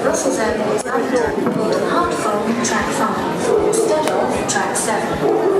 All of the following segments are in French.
Brussels Airport London, board hard from track 5 instead of track 7.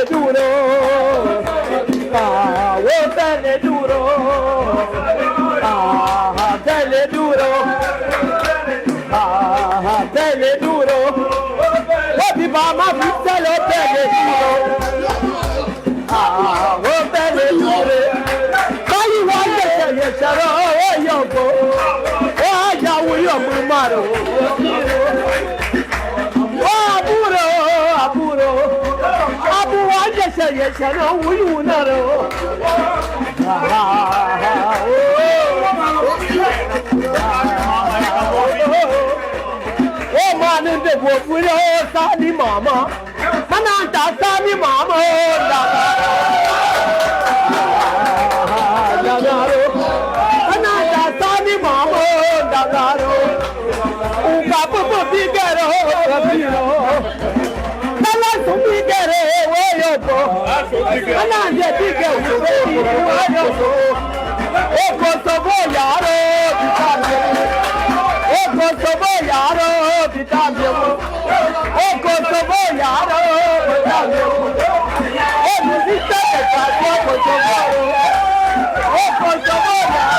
bene duro, bene duro, bene duro, bene duro, Obi Bama Vitalo bene duro, bene duro, Kali wanda ya charo yoko, ya wuyo mumaro, aburo, aburo, abu wanda ya charo wuyo naro. Oh man, the book will Sani Mama, Mananta Sani Mama, Dagaro, Mananta Sani Mama, Dagaro, Papa Bigaro, Tell us to be get away, Yoko, Mananta Bigaro, oh, Kosovo Yaro, oh, Kosovo Yaro, oh, Kosovo Yaro, oh, Musita, Kosovo, oh, Kosovo Yaro,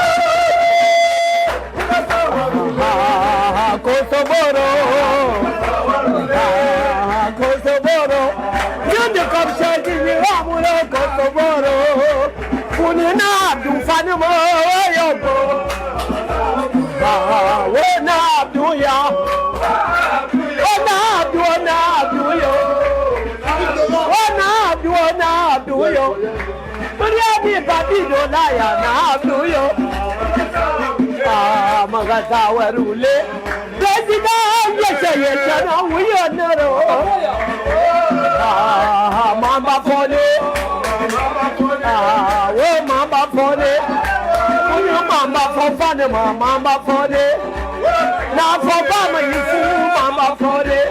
Kosovo, Kosovo, you're the captain, you are Kosovo, Punina, do Fanimo, Yoko. When I do ya, when I do yo, but I be Papi do Naya, now do yo. Magata Rule, President, yes, we are not. Mamba Pony, Mamba Pony. Mama for fun, Mama for it. Now for Mama, you fool, Mama for it.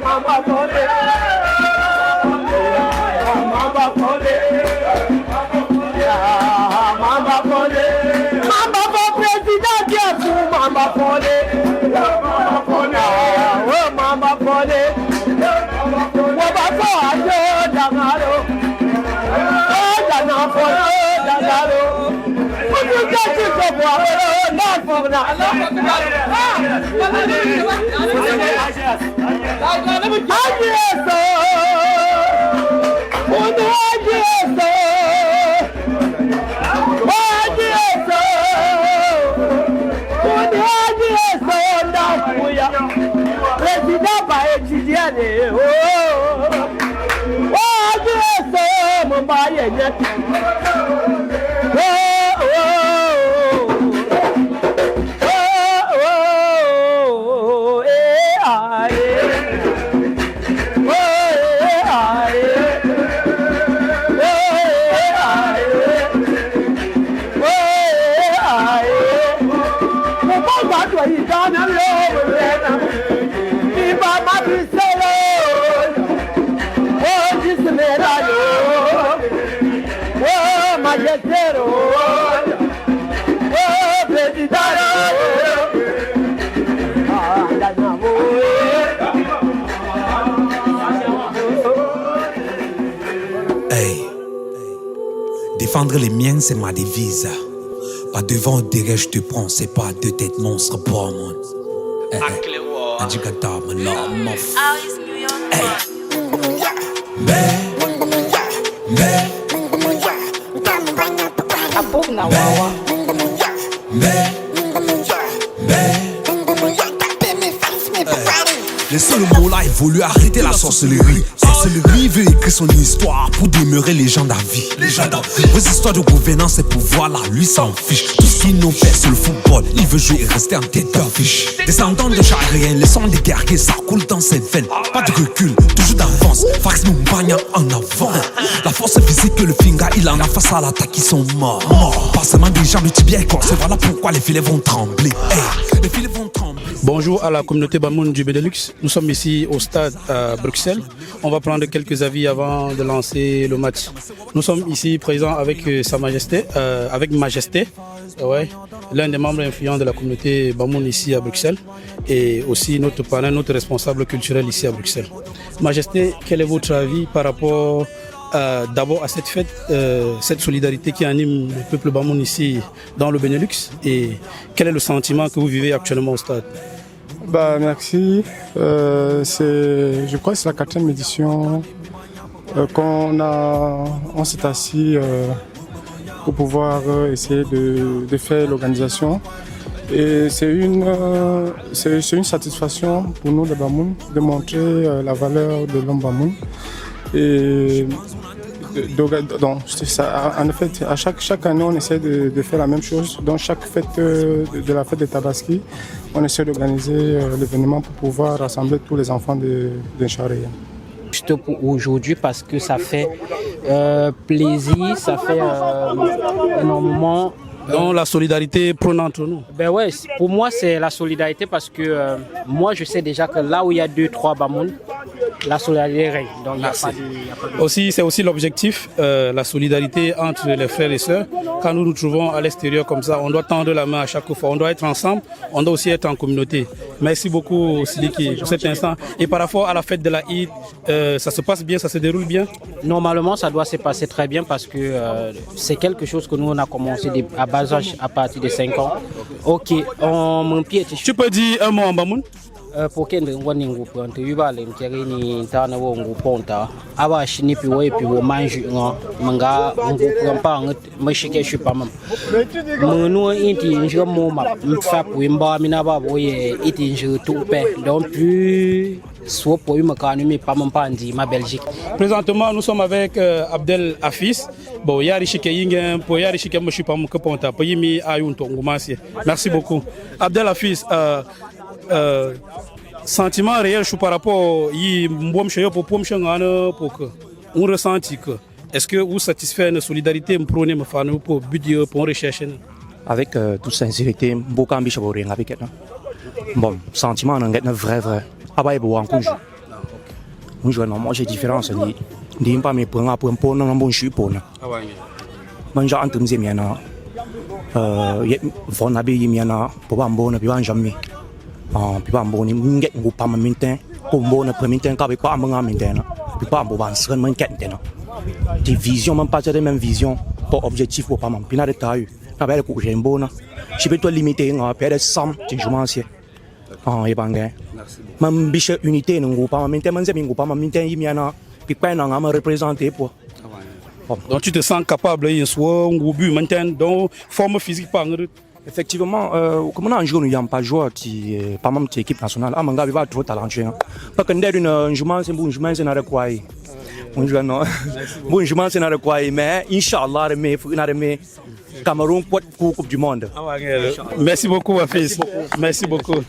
Mama for it. Mama for it. Mama for it. Mama for President, yes, Mama for it. Mama for it. Mama for it. Mama for Défendre les miens, c'est ma devise. Pas devant ou derrière, je te prends. C'est pas deux têtes monstres pour moi. Adjugata, mon homme, mon f. Laissez le mot là évoluer, arrêtez la sorcellerie. Sorcellerie veut écrire son histoire pour demeurer légende à vie. Vos histoires de gouvernance et pouvoir là, lui s'en fiche. Tout ce qu'il nous fait c'est le football, il veut jouer et rester en tête d'affiche. Descendant de Charrien, laissons les guerriers, ça coule dans ses veines. Pas de recul, toujours d'avance, Fax nous bagne en avant. La force physique que le finger, il en a face à l'attaque, ils sont morts. Passement des jambes, le tibia est corsé, voilà pourquoi les filets vont trembler. Hey, les filets vont trembler. Bonjour à la communauté Bamoun du Benelux. Nous sommes ici au stade à Bruxelles. On va prendre quelques avis avant de lancer le match. Nous sommes ici présents avec Sa Majesté, avec Majesté. Ouais. l'un des membres influents de la communauté Bamoun ici à Bruxelles et aussi notre parrain, notre responsable culturel ici à Bruxelles. Majesté, quel est votre avis par rapport d'abord à cette fête, cette solidarité qui anime le peuple Bamoun ici dans le Benelux et quel est le sentiment que vous vivez actuellement au stade? Merci. Je crois que c'est la 4e édition on s'est assis pour pouvoir essayer de faire l'organisation. Et c'est une satisfaction pour nous de Bamoun de montrer la valeur de l'homme Bamoun. Et donc, en effet, à chaque année, on essaie de faire la même chose. Dans chaque fête de la fête de Tabaski, on essaie d'organiser l'événement pour pouvoir rassembler tous les enfants d'Incharia. Juste pour aujourd'hui parce que ça fait plaisir, ça fait énormément. Donc la solidarité prône entre nous. Ouais, pour moi c'est la solidarité parce que moi je sais déjà que là où il y a 2-3 Bamoun, la solidarité règne. Donc il y a pas de... Aussi, c'est aussi l'objectif, la solidarité entre les frères et sœurs. Quand nous nous trouvons à l'extérieur comme ça, on doit tendre la main à chaque fois. On doit être ensemble, on doit aussi être en communauté. Merci beaucoup Sidiki pour cet instant. Et par rapport à la fête de la Eid, ça se passe bien, ça se déroule bien? Normalement ça doit se passer très bien parce que c'est quelque chose que nous on a commencé à bas âge à partir de 5 ans. Ok, mon pied. Tu peux dire un mot en Bamoun? Pour que nous voyons pour interviewer ni tana wo nguponta aba shini pi wo pi wo manju manga ngu pa mashike shupamam munu inti njo moma mfa wimba mina ba boye iti njo tupe donc plus soit pour une mécanique pas mon pandi ma Belgique. Présentement nous sommes avec Abdel Afis. Bon yari shike yingen pour yari shike mashupam que ponta pour yimi ayunto ngumasi. Merci beaucoup. Abdel Afis sentiment réel par rapport on ressenti que est-ce que vous satisfait la solidarité pour budget pour rechercher avec toute sincérité beaucoup ambition pour rien avec bon sentiment on est vrai ah bah bon encore moi j'ai différence ni pas me prendre pour un peu non bon je pour moi j'ai entendu c'est bien von abi miana pour pas bon puis pas jamais puis pas bon ni nget ngu pas maintenant comme bon na premier temps qu'avec pas mon maintenant puis pas bon ban seul mon quête maintenant des visions même pas de même vision pour objectif pour pas mon puis na détail na belle que j'aime bon je peux toi limiter on perdre 100 tu je m'en sais et bangé même biche unité ngu pas maintenant man c'est ngu pas maintenant il miana puis pas na me représenter pour donc tu te sens capable de soit un but maintenant donc forme physique pas effectivement comme on a un jour nous y a pas joueur qui pas même équipe nationale ah manga va trop talentueux parce que ndé une jouement c'est na quoi on joue non bon jouement c'est na quoi mais inchallah mais faut na mais Cameroun pour coupe du monde. Merci beaucoup Afis. Merci beaucoup.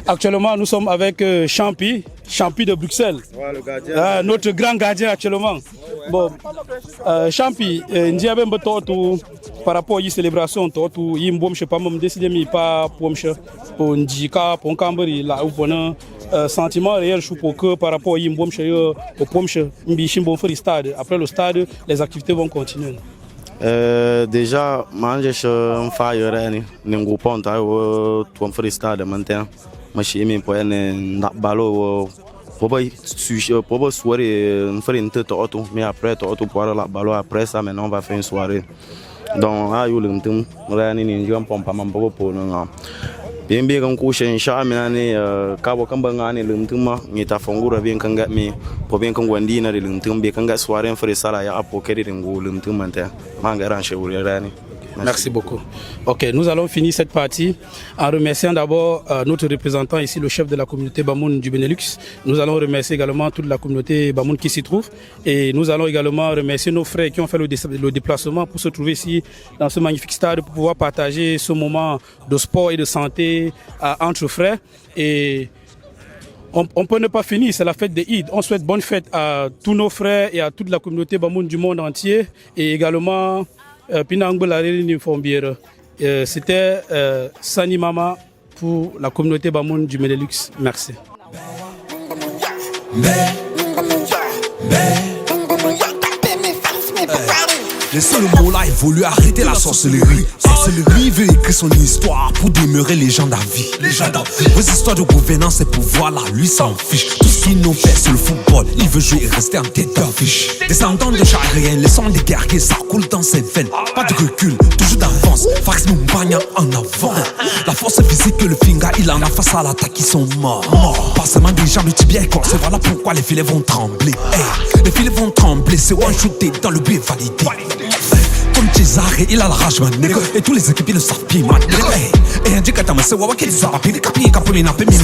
Actuellement, nous sommes avec Champi de Bruxelles. Notre grand gardien actuellement. Bon, Champi, par rapport à la célébration, il y a pas décidé pas pour Ndjika, pour Cambri, là où on a sentiment réel pour que par rapport à au stade. Après le stade, les activités vont continuer. Déjà, manger un fire ni nguponta au tuam freestyle maintenant. Machine pour un ballon pour soirée on fait une tête auto mais après auto pour la ballon après ça maintenant on va faire une soirée. Donc là il l'entend rani ni jom pompa mambo pour non. Bien bien qu'on couche inshallah maintenant kabo kambanga ni l'entuma ni ta fongura bien kanga mi pour bien qu'on wandi na l'entum bien kanga soirée frère sala ya apokeri ngo l'entum maintenant mangara chez rani. Merci beaucoup. Ok, nous allons finir cette partie en remerciant d'abord notre représentant ici, le chef de la communauté Bamoun du Benelux. Nous allons remercier également toute la communauté Bamoun qui s'y trouve. Et nous allons également remercier nos frères qui ont fait le déplacement pour se trouver ici dans ce magnifique stade pour pouvoir partager ce moment de sport et de santé entre frères. Et on peut ne pas finir, c'est la fête de Eid. On souhaite bonne fête à tous nos frères et à toute la communauté Bamoun du monde entier. Et également... C'était Sani Mama pour la communauté Bamoun du Benelux. Merci. Laissez le mot là évoluer, arrêtez la sorcellerie. Sorcellerie veut écrire son histoire pour demeurer légende à vie. Vos histoires de gouvernance et pouvoir là, lui s'en fiche. Tout ce qu'il nous fait c'est le football, il veut jouer et rester en tête d'affiche. Descendant de Charrien, les sons des guerriers, ça coule dans ses veines. Pas de recul, toujours d'avance, Fax Mumbanya en avant. La force physique que le Finga il en a face à l'attaque, ils sont morts. Pas seulement des gens de tibia et corps, c'est voilà pourquoi les filets vont trembler. Hey, les filets vont trembler, c'est one shooté dans le but validé. Comme Cesare, il a la rage, man, nigga. Et tous les équipes, ils le savent bien, man. Et un dictateur, c'est Wawa qui les a appris. Les capis, capolés, n'a pas mis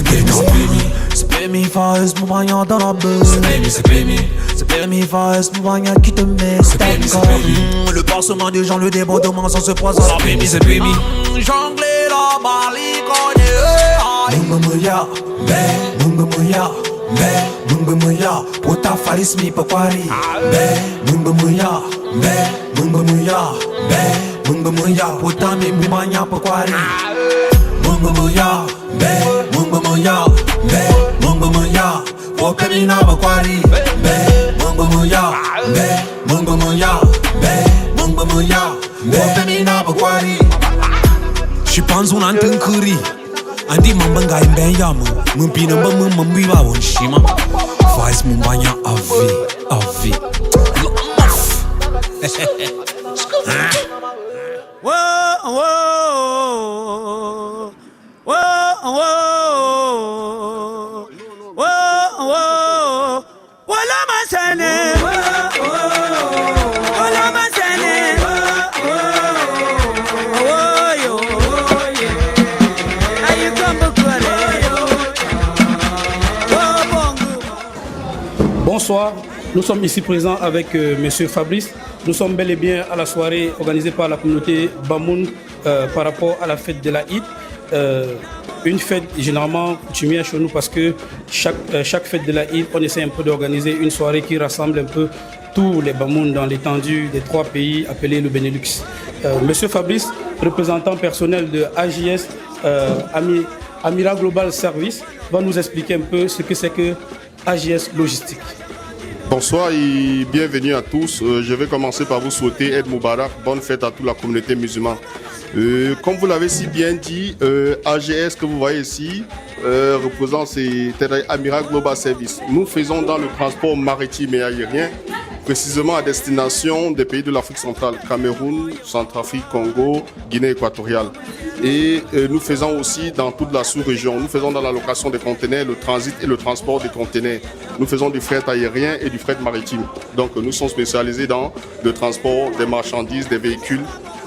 c'est permis, Fares, Moubanya dans la buzz. C'est permis, Fares, Moubanya qui te met. C'est permis, le parsement des gens, le débordement sans se poser. C'est permis, jongler la balle, Munga Muya, Munga Muya, Munga Muya, Pota Faris mi pakwari, Munga Muya, Munga Muya, Munga Muya, Pota mi Mubanya pakwari, Munga Muya, Munga Muya, Munga Muya, Pota mi na pakwari, Munga Muya, Munga Muya, Munga Muya, Pota mi na pakwari. Je pense on entend courir. Andi mambanga imben yamu, mumpi namba mumbi ba wonshima. Faz mumbanya ave. Bonsoir, nous sommes ici présents avec Monsieur Fabrice. Nous sommes bel et bien à la soirée organisée par la communauté Bamoun par rapport à la fête de la Eid. Une fête généralement coutumière chez nous parce que chaque fête de la Eid, on essaie un peu d'organiser une soirée qui rassemble un peu tous les Bamoun dans l'étendue des 3 pays appelés le Benelux. Monsieur Fabrice, représentant personnel de AJS, Amira Global Service, va nous expliquer un peu ce que c'est que AJS Logistique. Bonsoir et bienvenue à tous. Je vais commencer par vous souhaiter Eid Moubarak, bonne fête à toute la communauté musulmane. Comme vous l'avez si bien dit, AGS que vous voyez ici représente Amira Global Service. Nous faisons dans le transport maritime et aérien, précisément à destination des pays de l'Afrique centrale, Cameroun, Centrafrique, Congo, Guinée équatoriale. Et nous faisons aussi dans toute la sous-région. Nous faisons dans la location des conteneurs, le transit et le transport des conteneurs. Nous faisons du fret aérien et du fret maritime. Donc nous sommes spécialisés dans le transport des marchandises, des véhicules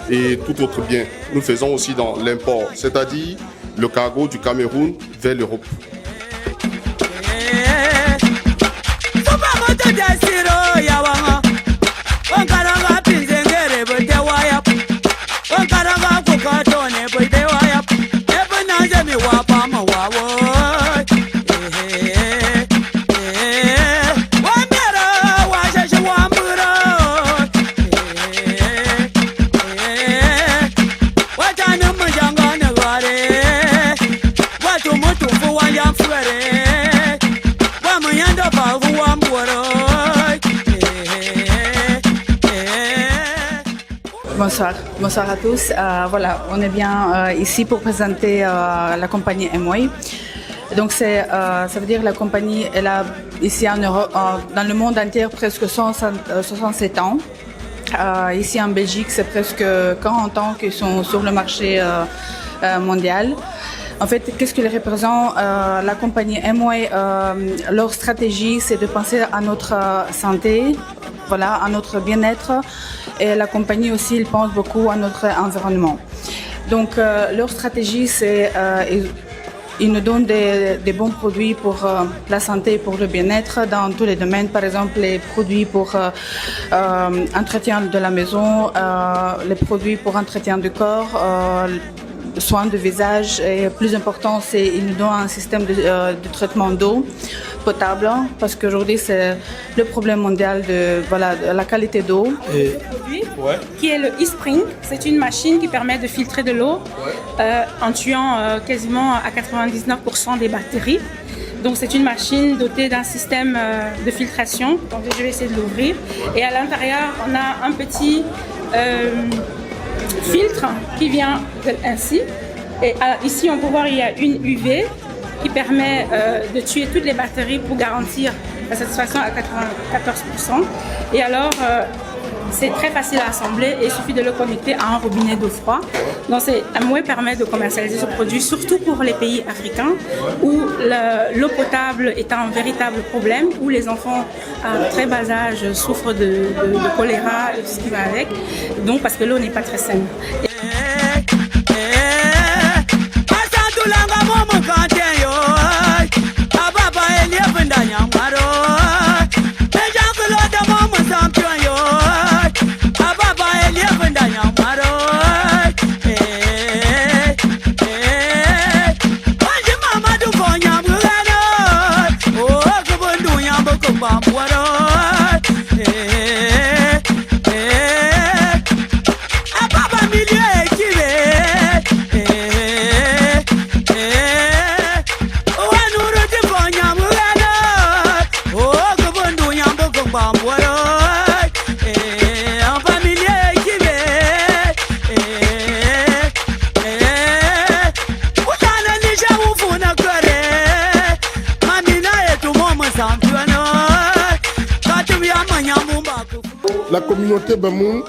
et tout autre bien. Nous faisons aussi dans l'import, c'est-à-dire le cargo du Cameroun vers l'Europe. Bonsoir à tous. Voilà, on est bien ici pour présenter la compagnie Amway. Donc ça veut dire la compagnie elle a ici en Europe, dans le monde entier presque 67 ans. Ici en Belgique, c'est presque 40 ans qu'ils sont sur le marché mondial. En fait, qu'est-ce qu'ils représentent la compagnie Amway, leur stratégie, c'est de penser à notre santé, voilà, à notre bien-être. Et la compagnie aussi, ils pensent beaucoup à notre environnement. Donc, leur stratégie, c'est ils nous donnent des bons produits pour la santé, pour le bien-être dans tous les domaines. Par exemple, les produits pour entretien de la maison, les produits pour entretien du corps, soins de visage. Et plus important, c'est qu'ils nous donnent un système de traitement d'eau potable, parce qu'aujourd'hui c'est le problème mondial de la qualité d'eau. Qui est le e-spring, c'est une machine qui permet de filtrer de l'eau en tuant quasiment à 99% des bactéries. Donc c'est une machine dotée d'un système de filtration. Donc je vais essayer de l'ouvrir. Et à l'intérieur, on a un petit filtre qui vient ainsi. Et ici, on peut voir il y a une UV qui permet de tuer toutes les batteries pour garantir la satisfaction à 94%. Et alors, c'est très facile à assembler et il suffit de le connecter à un robinet d'eau froide. Donc, Amway permet de commercialiser ce produit, surtout pour les pays africains où l'eau potable est un véritable problème, où les enfants à très bas âge souffrent de choléra et tout ce qui va avec, donc parce que l'eau n'est pas très saine. La communauté Bamoun,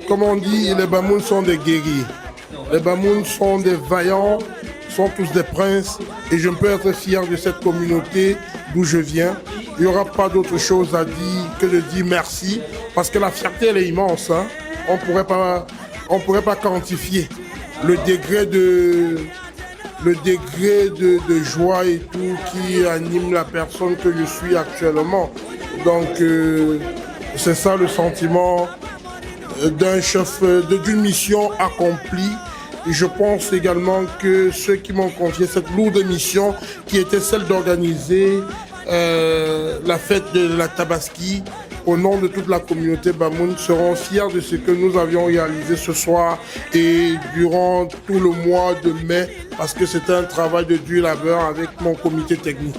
comme on dit, les Bamoun sont des guerriers. Les Bamoun sont des vaillants, sont tous des princes. Et je peux être fier de cette communauté d'où je viens. Il n'y aura pas d'autre chose à dire que de dire merci. Parce que la fierté, elle est immense. Hein. On ne pourrait pas quantifier le degré de joie et tout qui anime la personne que je suis actuellement. Donc, c'est ça le sentiment d'un chef, d'une mission accomplie. Et je pense également que ceux qui m'ont confié cette lourde mission, qui était celle d'organiser la fête de la Tabaski, au nom de toute la communauté Bamoun, seront fiers de ce que nous avions réalisé ce soir et durant tout le mois de mai, parce que c'était un travail de dur labeur avec mon comité technique.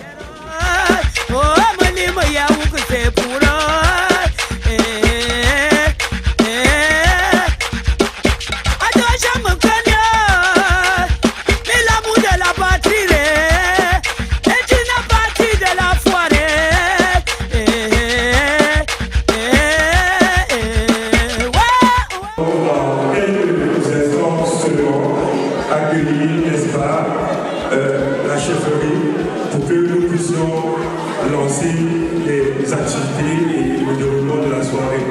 La chefferie pour que nous puissions lancer les activités et le déroulement de la soirée.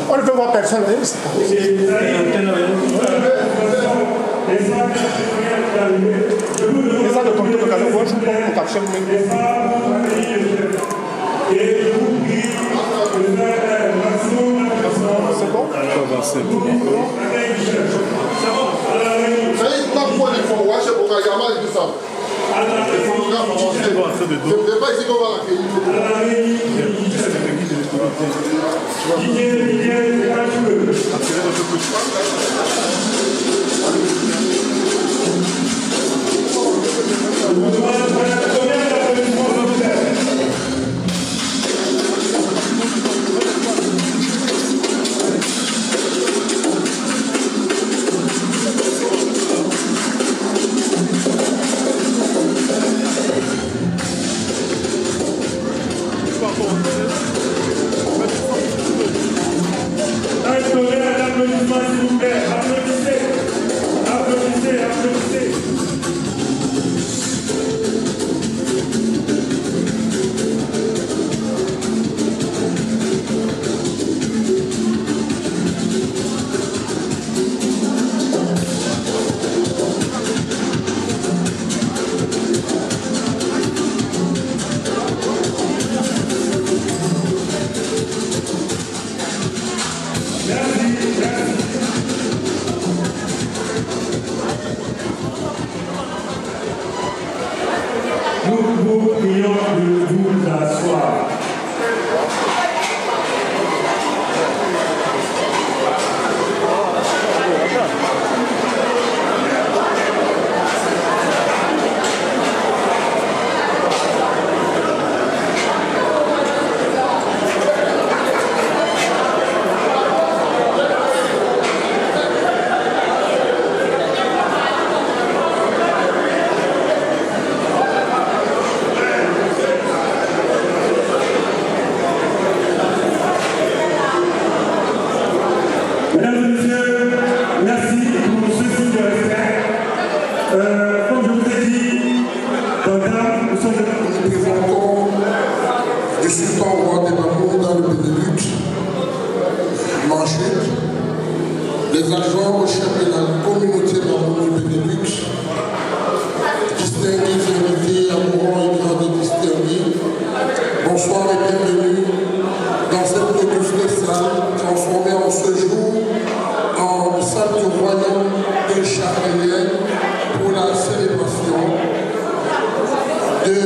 On ne peut voir personne. C'est bon? C'est bon. du sultan roi des Bamoun dans le Benelux, Manchut, les adjoints au chef de la communauté Bamoun du Benelux, distingués invités, amoureux et gradés distingués, bonsoir et bienvenue dans cette auguste salle transformée en ce jour en salle du royaume de Charlène pour la célébration de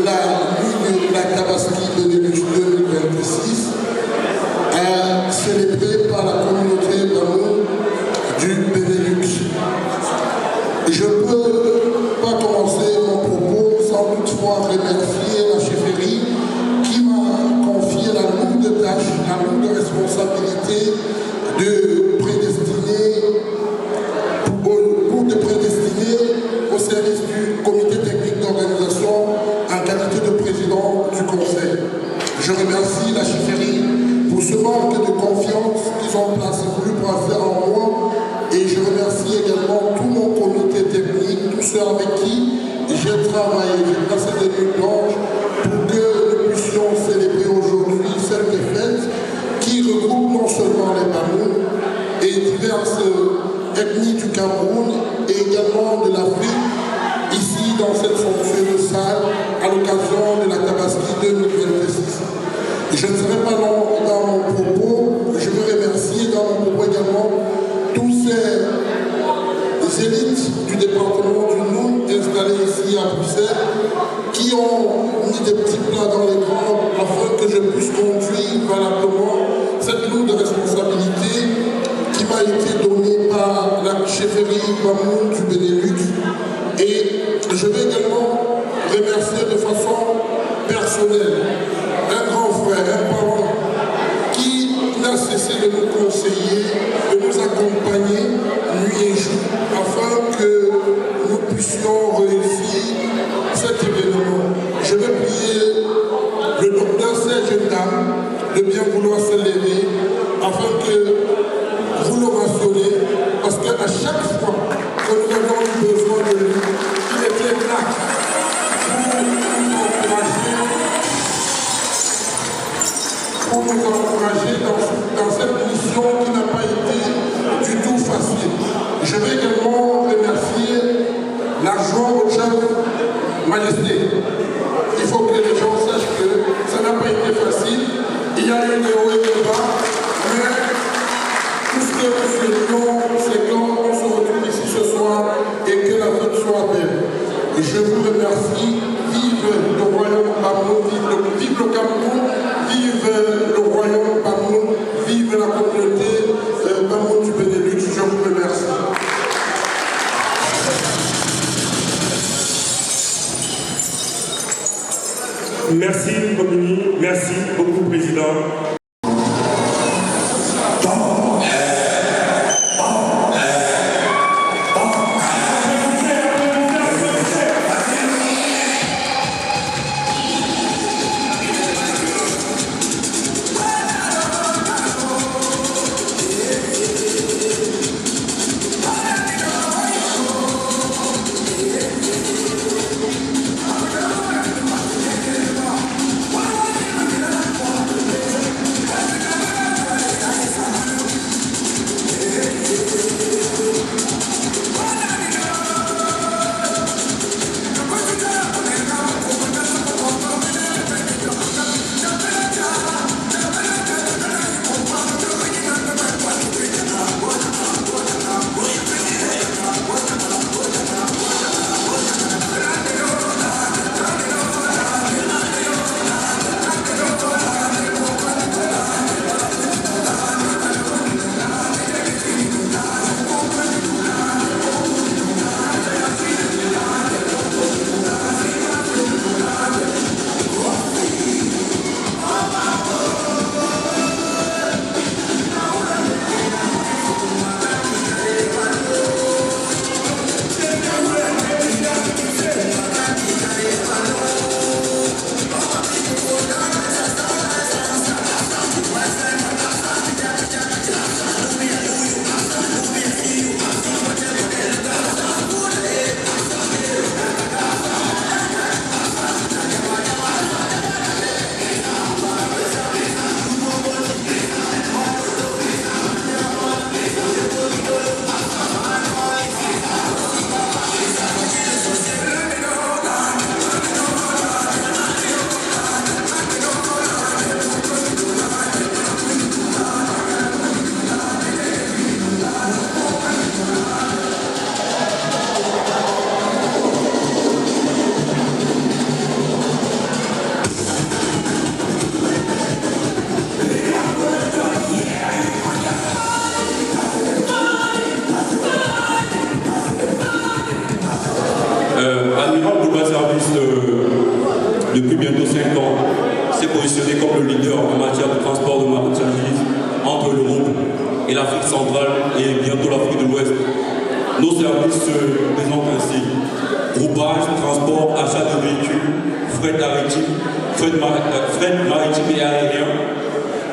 la nuit de la Tabaski Benelux 2026, célébrée par la communauté Bamoun du Benelux. Je ne peux pas commencer mon propos sans toutefois remercier la chefferie qui m'a confié la lourde tâche, la lourde responsabilité de prédestiner au service du comité technique d'organisation en qualité de président du conseil. Je remercie la chefferie pour ce manque de confiance qu'ils ont voulu faire en moi et je remercie également tout mon comité technique, tous ceux avec qui j'ai travaillé, j'ai passé des nuits blanches pour que nous puissions célébrer aujourd'hui cette fête qui regroupe non seulement les Bamoun et diverses ethnies du Cameroun et également de l'Afrique, ici dans cette somptueuse salle, à l'occasion de la Tabaski 2026. Je ne serai pas long dans mon propos, je veux remercier dans mon propos également tous ces élites du département du Noun installés ici à Bruxelles qui ont mis des petits plats dans les grands afin que je puisse conduire valablement cette lourde responsabilité qui m'a été donnée par la chefferie Bamoun du Benelux. Et je vais également remercier de façon personnelle un grand frère, un parent qui n'a cessé de nous conseiller, de nous accompagner nuit et jour afin que nous puissions réussir cet événement. Je vais prier le docteur Serge Dame de bien vouloir se lever afin que vous le rationnez, parce qu'à chaque fois que nous avons eu besoin de lui, il était là pour nous encourager dans cette mission qui n'a pas été du tout facile. Je vais également remercier l'adjoint au chef Majesté. Il faut que les gens sachent que ça n'a pas été facile. Il y a eu des hauts et des bas, mais tout ce que nous souhaitons, c'est qu'on se retrouve ici ce soir et que la fête soit belle. Et je vous remercie. Vive le royaume Bamoun, vive le Cameroun, vive le royaume Bamoun, vive la communauté Bamoun du Benelux. Je vous remercie. Merci, Comini. Merci beaucoup, Président. service depuis bientôt 5 ans s'est positionné comme le leader en matière de transport de marchandises entre l'Europe et l'Afrique centrale et bientôt l'Afrique de l'Ouest. Nos services se présentent ainsi: groupage, transport, achat de véhicules, fret maritime et aérien,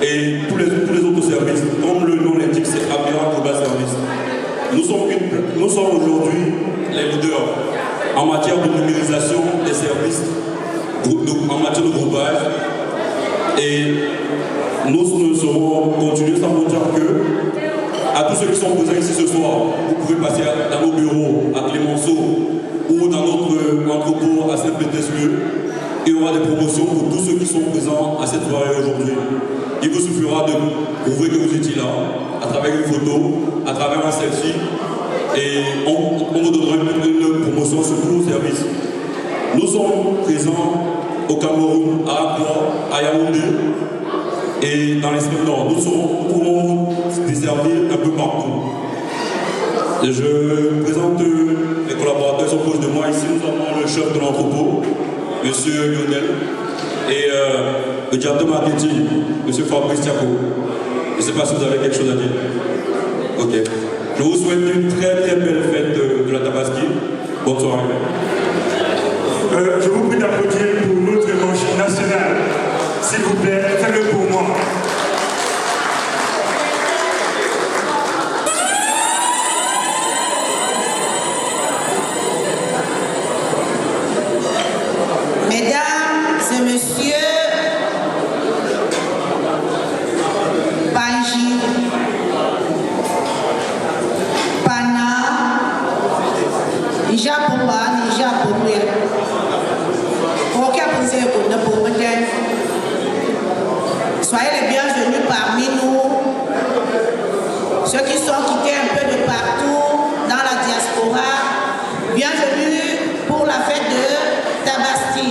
et tous les autres services. Comme le nom l'indique, c'est Amiral Global Service. Nous sommes aujourd'hui les leaders en matière de numérisation des services, en matière de groupage, et nous serons continuer sans vous dire que à tous ceux qui sont présents ici ce soir, vous pouvez passer dans nos bureaux à Clémenceau ou dans notre entrepôt à Saint-Pétersbourg. Il y aura des promotions pour tous ceux qui sont présents à cette soirée aujourd'hui. Il vous suffira de prouver que vous étiez là, à travers une photo, à travers un selfie, et on vous donnera une promotion sur tous nos services. Nous sommes présents au Cameroun, à Accra, à Yaoundé et dans l'extrême nord. Nous pourrons vous desservir un peu partout. Je présente les collaborateurs qui sont proches de moi. Ici, nous avons le chef de l'entrepôt, M. Lionel, et le directeur marketing, M. Fabrice Tiako. Je ne sais pas si vous avez quelque chose à dire. Ok. Je vous souhaite une très très belle fête de la Tabaski. Bonne soirée. Je vous prie d'applaudir pour notre évangile national. S'il vous plaît, faites-le pour moi. Mesdames et messieurs, Banji, Pana, Nijapoua, Nijapoué, soyez les bienvenus parmi nous, ceux qui sont quittés un peu de partout dans la diaspora. Bienvenue pour la fête de Tabaski.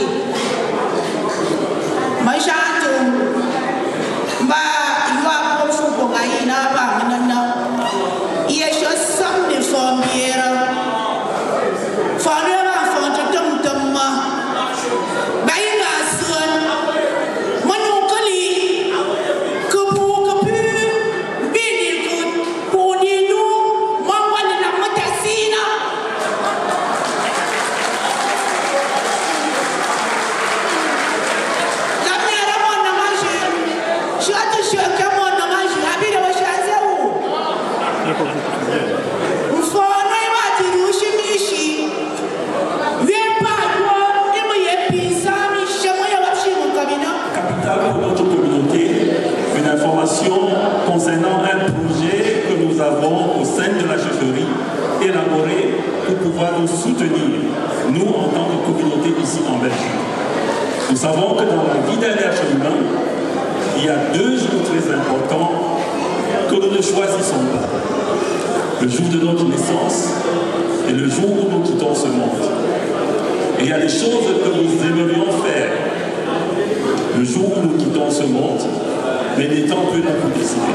Concernant un projet que nous avons au sein de la chefferie élaboré pour pouvoir nous soutenir, nous en tant que communauté ici en Belgique. Nous savons que dans la vie d'un être humain, il y a 2 jours très importants que nous ne choisissons pas. Le jour de notre naissance et le jour où nous quittons ce monde. Et il y a des choses que nous aimerions faire le jour où nous quittons ce monde, mais n'étant plus là pour décider.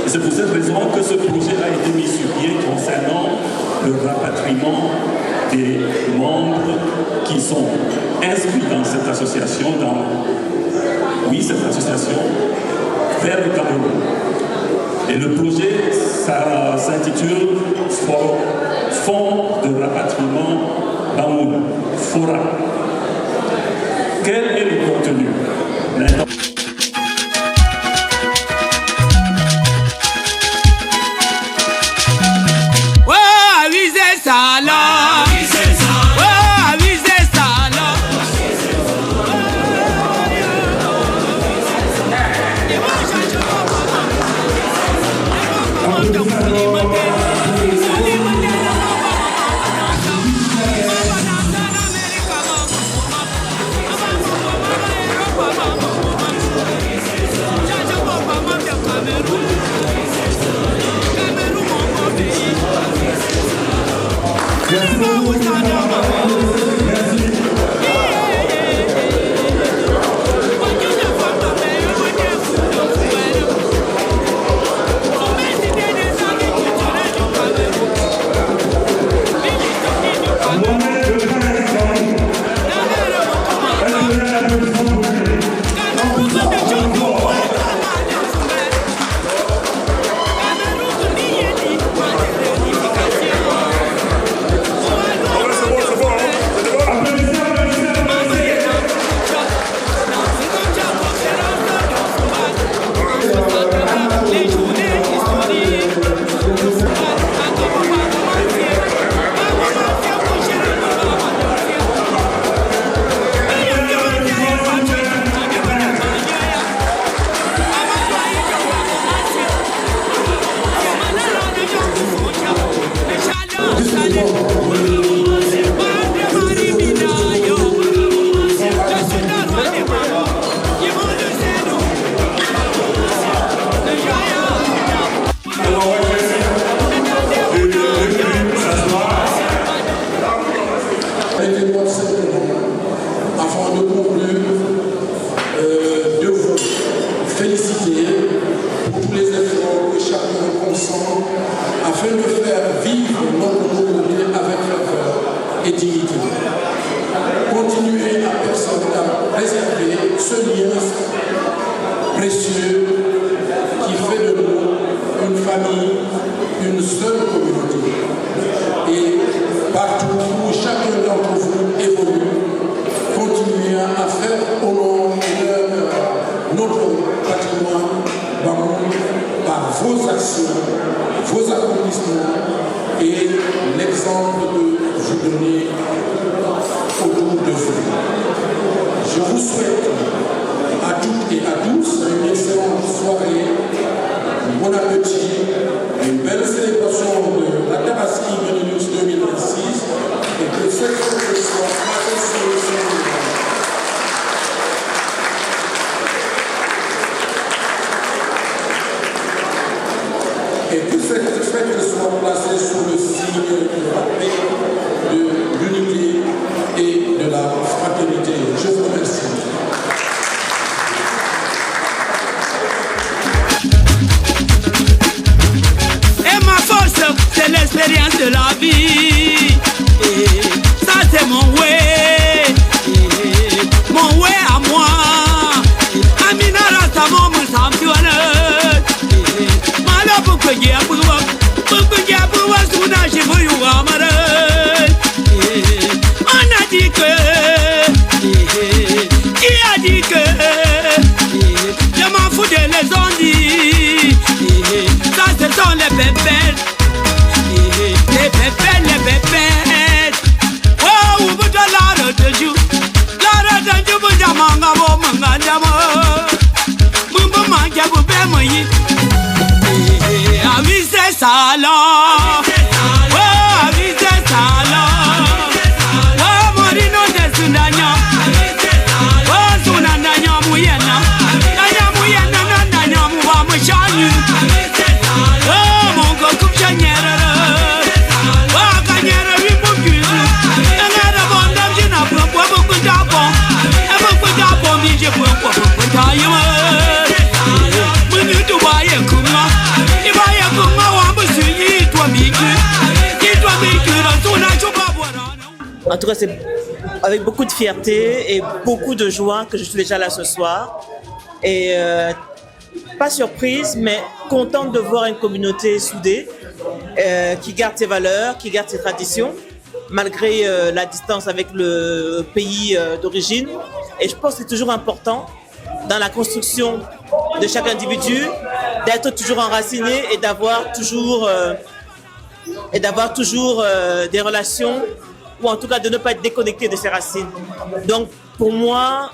Et c'est pour cette raison que ce projet a été mis sur pied concernant le rapatriement des membres qui sont inscrits dans cette association, cette association, vers le Cameroun. Et le projet s'intitule Fonds de rapatriement Bamoun, FORA. Quel est le contenu? avant de conclure, de vous féliciter pour tous les efforts que chacun consent afin de faire vivre notre communauté avec faveur et dignité. Continuez à préserver ce lien précieux qui fait de nous une famille, une seule communauté. Et partout où chacun d'entre vous évolue, continuez à faire honneur notre patrimoine Bamoun par vos actions, vos accomplissements et l'exemple que vous donnez autour de vous. Je vous souhaite à toutes et à tous une excellente soirée, bon appétit, une belle célébration de la Tabaski Benelux 2026 et que cette fête soit placée sur le sol. Et que cette fête soit placée sous le signe de la paix, de l'unité et de la fraternité. Je vous remercie. Et ma force, c'est l'expérience de la vie. Et ça, c'est mon way. Mon way à moi. Amina Rastamon, mon sanctuaire. On a dit que, qui a dit que, je m'en fous de les ont dit, ça ce sont les bébêtes, les bébêtes, oh, ou vous de l'art de jour, vous jamanga, vous mangandamo, vous mangez, vous bémoyez. Avis c'est salon, oh avis c'est salon, oh morino de sunanya, oh sunanya muyena, nanya nanya muwa mushanyu, oh mongo kupchanyera, oh kanyera wipukizu, ngara bondam jina pwa kujabo, kujabo mije pwa kujayima, munu tuwaye kuma. En tout cas, c'est avec beaucoup de fierté et beaucoup de joie que je suis déjà là ce soir. Et pas surprise, mais contente de voir une communauté soudée qui garde ses valeurs, qui garde ses traditions, malgré la distance avec le pays d'origine. Et je pense que c'est toujours important dans la construction de chaque individu d'être toujours enraciné et d'avoir toujours des relations, ou en tout cas de ne pas être déconnecté de ses racines. Donc pour moi,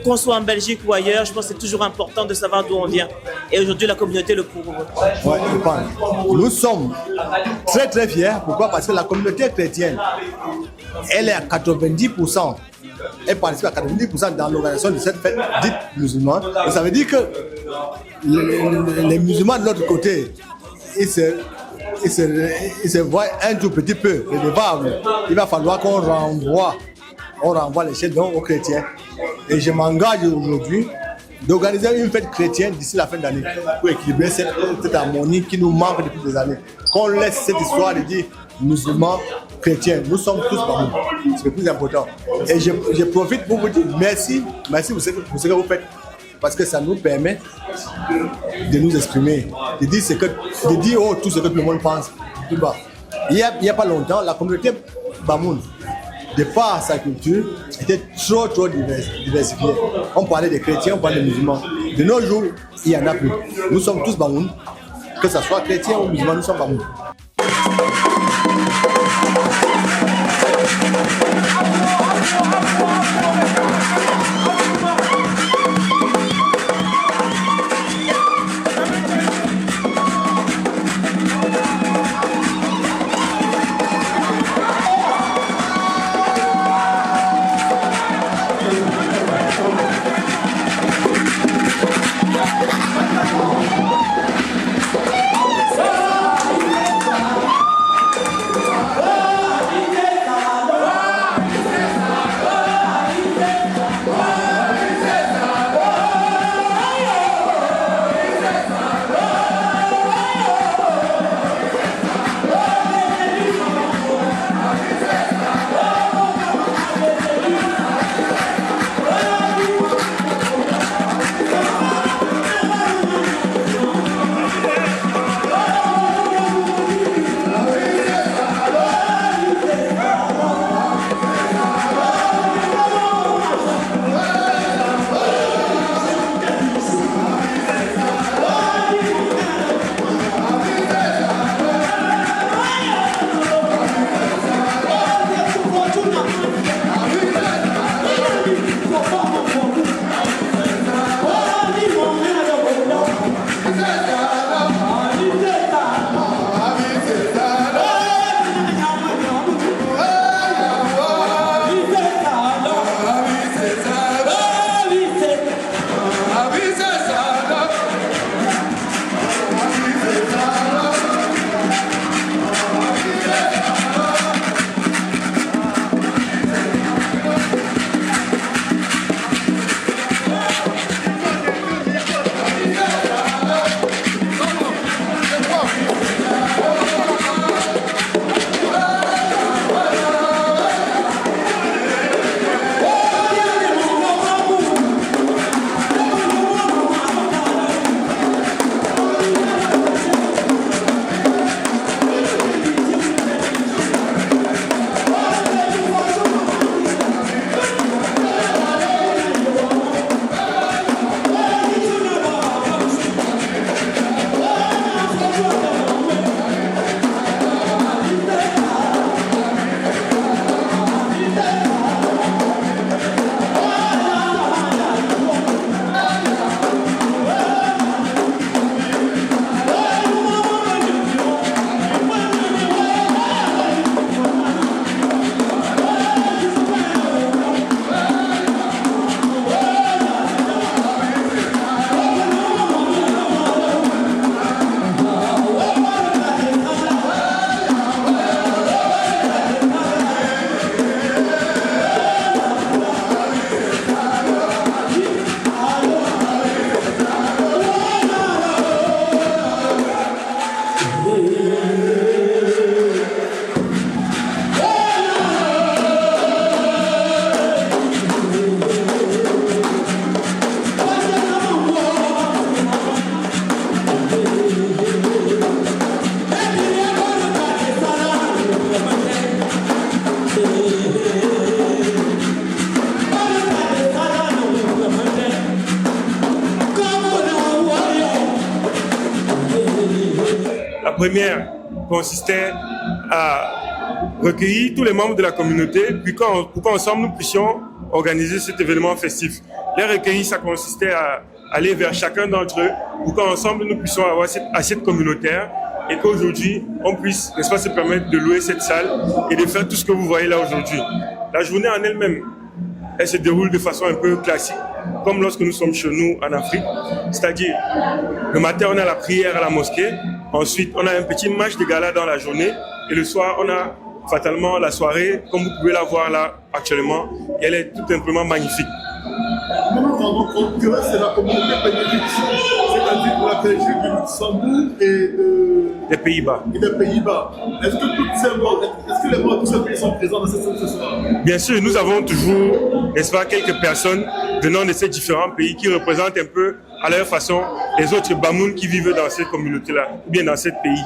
qu'on soit en Belgique ou ailleurs, je pense que c'est toujours important de savoir d'où on vient. Et aujourd'hui, la communauté le prouve. Ouais, nous sommes très très fiers. Pourquoi? Parce que la communauté chrétienne, elle est à 90%. Elle participe à 90% dans l'organisation de cette fête dite musulmane. Et ça veut dire que les musulmans de l'autre côté, ils se voient un tout petit peu redevables. Il va falloir qu'on renvoie les chaînes aux chrétiens. Et je m'engage aujourd'hui d'organiser une fête chrétienne d'ici la fin d'année pour équilibrer cette harmonie qui nous manque depuis des années. Qu'on laisse cette histoire de dire musulmans, chrétiens, nous sommes tous parmi nous. C'est le plus important. Et je profite pour vous dire merci pour ce que vous faites. Parce que ça nous permet de nous exprimer, de dire tout ce que tout le monde pense. Il n'y a pas longtemps, la communauté Bamoun, de par sa culture, était trop diversifiée. On parlait des chrétiens, on parlait des musulmans. De nos jours, il n'y en a plus. Nous sommes tous Bamoun, que ce soit chrétien ou musulman, nous sommes Bamoun. première consistait à recueillir tous les membres de la communauté, puis pour qu'ensemble nous puissions organiser cet événement festif. Les recueillis, ça consistait à aller vers chacun d'entre eux pour qu'ensemble nous puissions avoir cette assiette communautaire et qu'aujourd'hui on puisse, n'est-ce pas, se permettre de louer cette salle et de faire tout ce que vous voyez là aujourd'hui. La journée en elle-même, elle se déroule de façon un peu classique, comme lorsque nous sommes chez nous en Afrique. C'est-à-dire, le matin, on a la prière à la mosquée. Ensuite, on a un petit match de gala dans la journée. Et le soir, on a fatalement la soirée, comme vous pouvez la voir là actuellement. Et elle est tout simplement magnifique. Nous nous rendons compte que c'est la communauté Benelux, c'est-à-dire pour la Belgique, du Luxembourg et des Pays-Bas. Est-ce que les membres de tous ces pays sont présents dans cette scène ce soir? Bien sûr, nous avons toujours, n'est-ce pas, quelques personnes venant de ces différents pays qui représentent un peu à leur façon les autres Bamoun qui vivent dans cette communauté-là, ou bien dans ce pays.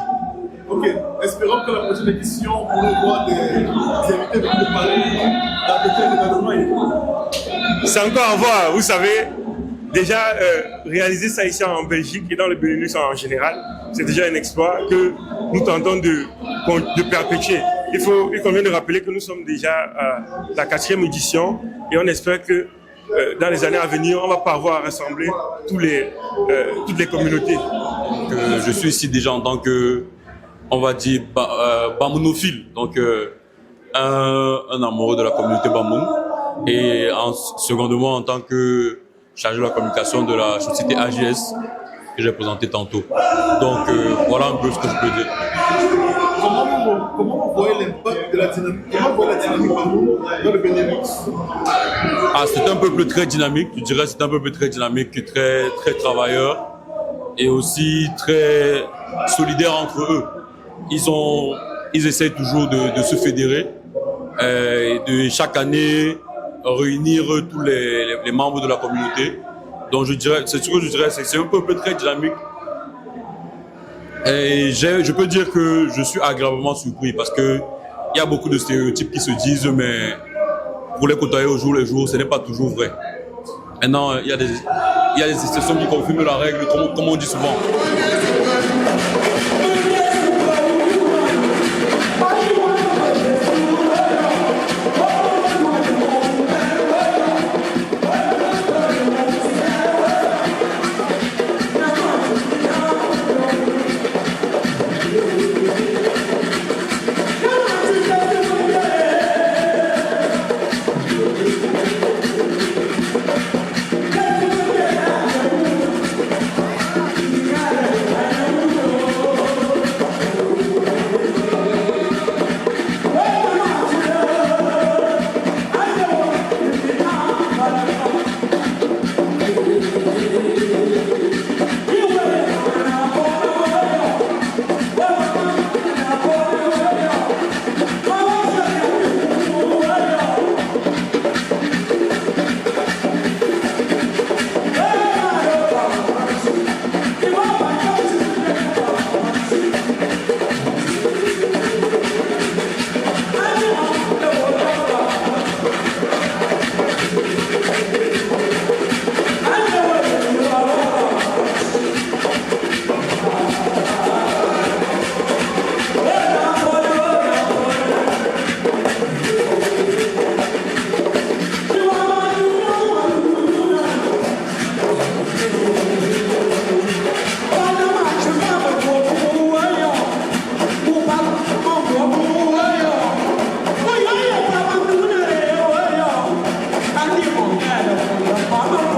Ok, espérons que la prochaine édition, on voit des invités venus de Paris dans le événement. C'est encore à voir, vous savez, déjà réaliser ça ici en Belgique et dans le Benelux en général, c'est déjà un exploit que nous tentons de perpétuer. Il convient de rappeler que nous sommes déjà à la 4e édition et on espère que dans les années à venir, on ne va pas avoir rassemblé toutes les communautés. Je suis ici déjà en tant que, on va dire, bamounophile, donc un amoureux de la communauté Bamoun. Et secondement, en tant que chargé de la communication de la société AGS que j'ai présenté tantôt. Donc voilà un peu ce que je peux dire. Comment vous voyez l'impact de la dynamique, Bamoun dans le Benelux? C'est un peuple très dynamique, je dirais c'est un peuple très dynamique, très, très travailleur et aussi très solidaire entre eux. Ils essaient toujours de se fédérer et de chaque année réunir tous les membres de la communauté. Donc c'est ce que je dirais, c'est un peuple très dynamique. Et je peux dire que je suis agréablement surpris parce que il y a beaucoup de stéréotypes qui se disent, mais pour les côtoyer au jour le jour, ce n'est pas toujours vrai. Maintenant, il y a des exceptions qui confirment la règle, comme on dit souvent. Mama.